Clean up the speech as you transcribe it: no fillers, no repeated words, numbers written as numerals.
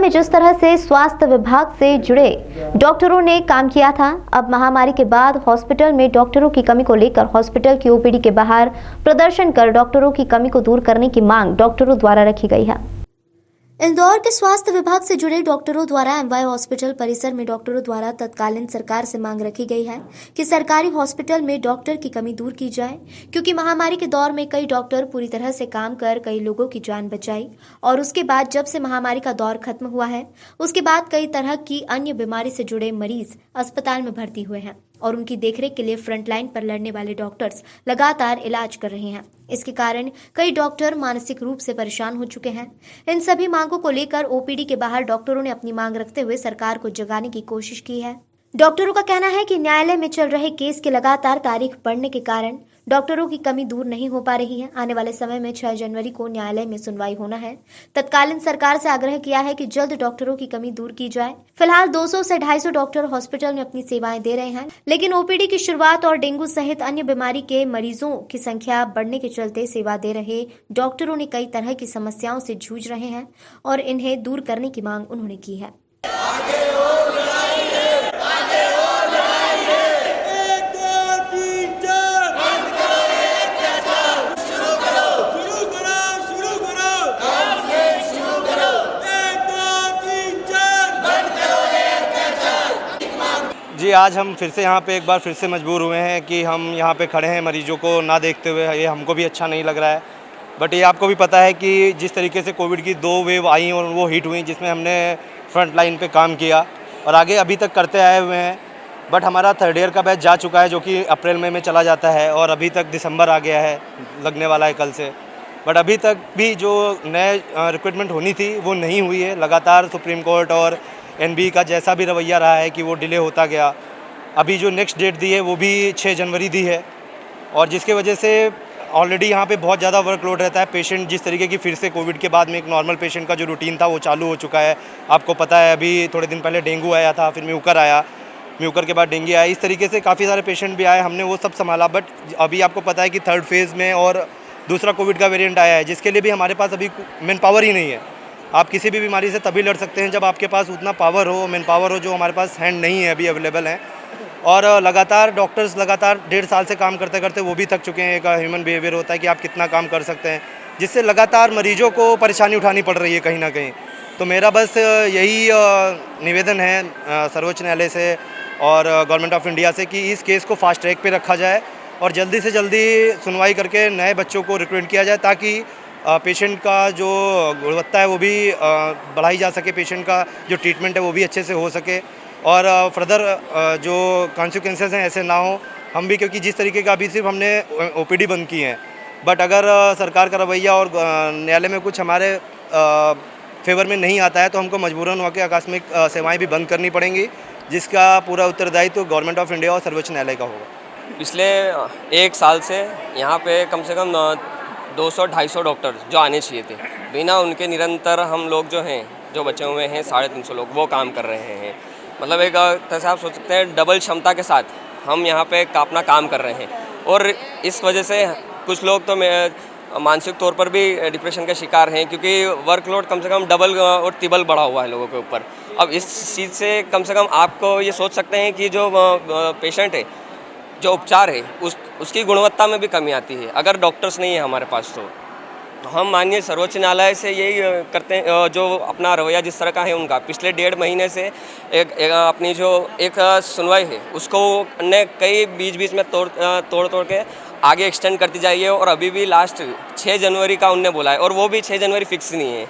में जिस तरह से स्वास्थ्य विभाग से जुड़े डॉक्टरों ने काम किया था, अब महामारी के बाद हॉस्पिटल में डॉक्टरों की कमी को लेकर हॉस्पिटल की ओपीडी के बाहर प्रदर्शन कर डॉक्टरों की कमी को दूर करने की मांग डॉक्टरों द्वारा रखी गई है। इंदौर के स्वास्थ्य विभाग से जुड़े डॉक्टरों द्वारा एमवाय हॉस्पिटल परिसर में डॉक्टरों द्वारा तत्कालीन सरकार से मांग रखी गई है कि सरकारी हॉस्पिटल में डॉक्टर की कमी दूर की जाए, क्योंकि महामारी के दौर में कई डॉक्टर पूरी तरह से काम कर कई लोगों की जान बचाई और उसके बाद जब से महामारी का दौर खत्म हुआ है उसके बाद कई तरह की अन्य बीमारी से जुड़े मरीज अस्पताल में भर्ती हुए हैं और उनकी देखरेख के लिए फ्रंटलाइन पर लड़ने वाले डॉक्टर्स लगातार इलाज कर रहे हैं। इसके कारण कई डॉक्टर मानसिक रूप से परेशान हो चुके हैं। इन सभी मांगों को लेकर ओपीडी के बाहर डॉक्टरों ने अपनी मांग रखते हुए सरकार को जगाने की कोशिश की है। डॉक्टरों का कहना है कि न्यायालय में चल रहे केस के लगातार तारीख बढ़ने के कारण डॉक्टरों की कमी दूर नहीं हो पा रही है। आने वाले समय में 6 जनवरी को न्यायालय में सुनवाई होना है। तत्कालीन सरकार से आग्रह किया है कि जल्द डॉक्टरों की कमी दूर की जाए। फिलहाल 200 से 250 डॉक्टर हॉस्पिटल में अपनी सेवाएं दे रहे हैं, लेकिन ओपीडी की शुरुआत और डेंगू सहित अन्य बीमारी के मरीजों की संख्या बढ़ने के चलते सेवा दे रहे डॉक्टरों ने कई तरह की समस्याओं से जूझ रहे हैं और इन्हें दूर करने की मांग उन्होंने की है। जी, आज हम फिर से यहाँ पे एक बार फिर से मजबूर हुए हैं कि हम यहाँ पे खड़े हैं मरीजों को ना देखते हुए। ये हमको भी अच्छा नहीं लग रहा है, बट ये आपको भी पता है कि जिस तरीके से कोविड की 2 वेव आई और वो हिट हुई, जिसमें हमने फ्रंट लाइन पे काम किया और आगे अभी तक करते आए हुए हैं। बट हमारा 3rd ईयर का बैच जा चुका है, जो कि अप्रैल मई में चला जाता है और अभी तक दिसंबर आ गया है, लगने वाला है कल से। बट अभी तक भी जो नए रिक्रूटमेंट होनी थी वो नहीं हुई है। लगातार सुप्रीम कोर्ट और एनबी का जैसा भी रवैया रहा है कि वो डिले होता गया। अभी जो नेक्स्ट डेट दी है वो भी 6 जनवरी दी है और जिसके वजह से ऑलरेडी यहाँ पे बहुत ज़्यादा वर्कलोड रहता है। पेशेंट जिस तरीके की फिर से कोविड के बाद में एक नॉर्मल पेशेंट का जो रूटीन था वो चालू हो चुका है। आपको पता है, अभी थोड़े दिन पहले डेंगू आया था, फिर म्यूकर आया, म्यूकर के बाद डेंगू आया। इस तरीके से काफ़ी सारे पेशेंट भी आए, हमने वो सब संभाला। बट अभी आपको पता है कि 3rd फेज़ में और दूसरा कोविड का वेरिएंट आया है, जिसके लिए भी हमारे पास अभी मैन पावर ही नहीं है। आप किसी भी बीमारी से तभी लड़ सकते हैं जब आपके पास उतना पावर हो, मैन पावर हो, जो हमारे पास हैंड नहीं है, अभी अवेलेबल है। और लगातार डॉक्टर्स लगातार 1.5 साल से काम करते करते वो भी थक चुके हैं। एक ह्यूमन बिहेवियर होता है कि आप कितना काम कर सकते हैं, जिससे लगातार मरीजों को परेशानी उठानी पड़ रही है कहीं ना कहीं। तो मेरा बस यही निवेदन है सर्वोच्च न्यायालय से और गवर्नमेंट ऑफ इंडिया से कि इस केस को फास्ट ट्रैक पे रखा जाए और जल्दी से जल्दी सुनवाई करके नए बच्चों को रिक्रूट किया जाए, ताकि पेशेंट का जो गुणवत्ता है वो भी बढ़ाई जा सके, पेशेंट का जो ट्रीटमेंट है वो भी अच्छे से हो सके और फर्दर जो कॉन्सिक्वेंसेस हैं ऐसे ना हो। हम भी, क्योंकि जिस तरीके का अभी सिर्फ हमने ओपीडी बंद की है, बट अगर सरकार का रवैया और न्यायालय में कुछ हमारे फेवर में नहीं आता है तो हमको मजबूरन होकर आकस्मिक सेवाएं भी बंद करनी पड़ेंगी, जिसका पूरा उत्तरदायित्व गवर्नमेंट ऑफ इंडिया और सर्वोच्च न्यायालय का होगा। पिछले 1 साल से यहाँ पे कम से कम 200-250 डॉक्टर जो आने चाहिए थे, बिना उनके निरंतर हम लोग जो हैं, जो बचे हुए हैं 350 लोग, वो काम कर रहे हैं। मतलब एक तरह से आप सोच सकते हैं डबल क्षमता के साथ हम यहाँ पे अपना काम कर रहे हैं और इस वजह से कुछ लोग तो मानसिक तौर पर भी डिप्रेशन के शिकार हैं, क्योंकि वर्कलोड कम से कम डबल और ट्रिपल बढ़ा हुआ है लोगों के ऊपर। अब इस चीज़ से कम से कम आपको ये सोच सकते हैं कि जो पेशेंट है, जो उपचार है, उसकी गुणवत्ता में भी कमी आती है अगर डॉक्टर्स नहीं है हमारे पास। तो हम माननीय सर्वोच्च न्यायालय से यही करते हैं, जो अपना रवैया जिस तरह का है उनका पिछले 1.5 महीने से अपनी जो एक सुनवाई है उसको ने कई बीच में तोड़ के आगे एक्सटेंड करती जाइए और अभी भी लास्ट 6 जनवरी का उनने बोला है और वो भी 6 जनवरी फिक्स नहीं है।